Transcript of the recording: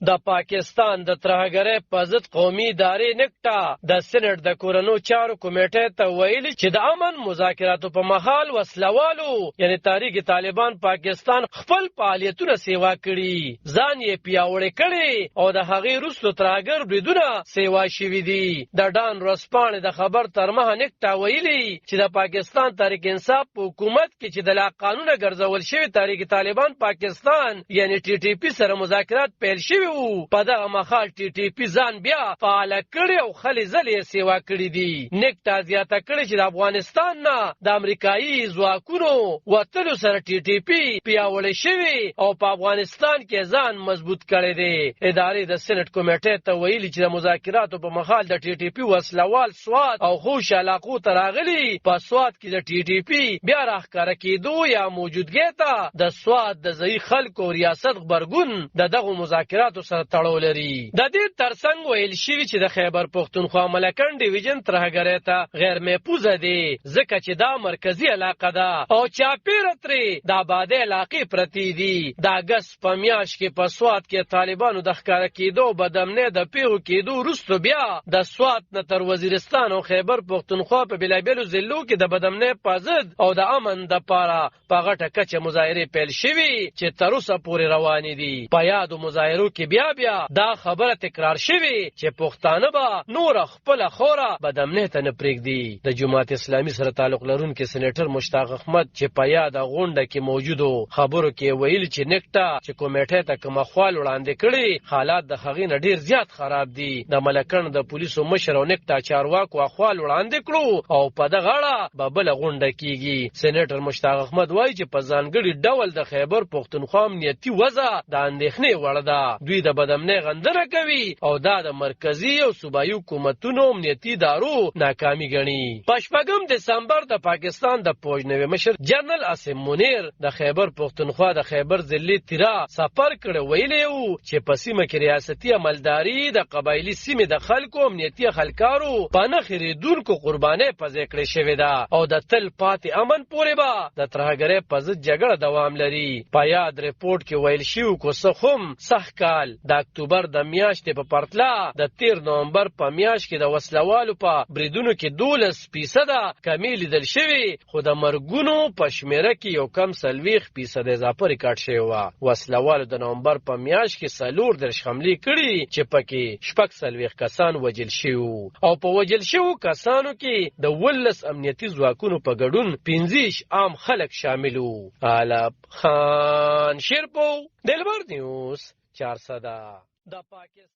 د پاکستان د ترهګرۍ په ضد قومي ادارې نکټا د سېنات د کورنو چارو کمیټې ته ویلي چې د امن مذاکراتو په مهال وسلوالو یعنی تحریک طالبان پاکستان خپل فعالیتونه سیوا کړي، ځان یې پیاوړی کړي او د هغې وروسته ترهګر بریدونه سیوا شوي دي. د ډان ورځپاڼې د خبر تر مخه نکټا ویلي چې د پاکستان تحریک انصاف په حکومت کې چې د لا قانونه ګرځول شوي تحریک طالبان پاکستان یعنی ټي ټي پي سره مذاکرات پیل شوي په دغه مهال ټي ټي پي ځان بیا فعال کړي او خلې ځلې سیوا کړي دي. نکټا زیاته کړي چې د افغانستان نه د امریکایي ځواکونو وتلو سره ټي ټي پي پیاوړی شوي او په افغانستان کې ځان مضبوط کړی دی. ادارې د سېنات کمیټې ته ویلي چې د مذاکراتو په مهال د ټي ټي پي وسلوال سوات او خوش علاقو ته راغلي. په سوات کې د ټي ټي پي بیا راښکاره کېدو یا موجودګۍ ته د سوات د ځایي خلکو او ریاست غبرګون د دغو مذاکراتو سره تړاو لري. د دې ترڅنګ ویل شوي چې د خیبر پښتونخوا ملکنډ ډیویژن ترهګرۍ ته غیر محفوظه دی ځکه چې دا مرکزی علاقه ده او چاپیره ترې د آبادۍ علاقې پرتې دي. د اګست په میاشت کې په سوات کې طالبانو د ښکاره کېدو بدامنۍ د پیښو کېدو وروسته بیا د سوات نه تر وزیرستان او خیبر پښتونخوا په بېلابېلو ضلعو کې د بدامنۍ په ضد او د امن دپاره په غټه کچه مظاهرې پیل شوي چې تر اوسه پورې روانې دي. په یادو مظاهرو کې بیا دا خبره تکرار شوی چې پښتانه به نور خپل خوره بدامنۍ ته نه پرېږدي. د جماعت اسلامي سره تعلق لرونکي سېنیټر مشتاق احمد چې په یاده غونډه کې موجودو خبرو کې ویلي چې نکټا چې کمیټې ته کوم اخوال وړاندې کړي حالات د هغې نه ډیر زیات خراب دي. د ملکنډ د پولیسو مشر او نکټا چارواکو اخوال وړاندې کړو او په دغه اړه به بله غونډه کیږي. سېنیټر مشتاق احمد وایي چې په ځانګړي ډول د خیبر پښتونخوا امنیتي وضع د اندېښنې وړ ده. دوی د بدامنۍ غندنه کوي او دا د مرکزي او صوبایي حکومتونو امنیتي ادارو ناکامي ګڼي. په 8 دسمبر د پاکستان د فوجنوي مشر جنرال عاصم منیر د خیبر پښتونخوا د خیبر ضلع تیرا سفر کړی. ویلی و چې په سیمه کې ریاستي عملداري د قبایلي سیمې د خلکو امنیتي خلکارو په نه خریدونکو قربانۍ په ځای کړې شوې ده او د تل پاتې امن پورې به د ترهګرۍ په ضد جګړه دوام لري. په یاد ریپورټ کې ویل شوي که څه هم سږ کال د اکتوبر د میاشتې په پرتله د 13 نومبر په میاشت کې د وسلوالو په بریدونو کې 12% کمی لیدل شوي خو د مرګونو په شمیره کې یو کم 40% اضافه ریکارډ شوی وه. وسلوالو د نومبر په میاشت کې 34 حملې کړي چې پکې 40 کسان وژل شوي او په وژل شوو کسانو کې د 12 امنیتي ځواکونو په ګډون 15 عام خلک شامل وو. علب خان شیرپو دلبر نیوز 400 د پاکستان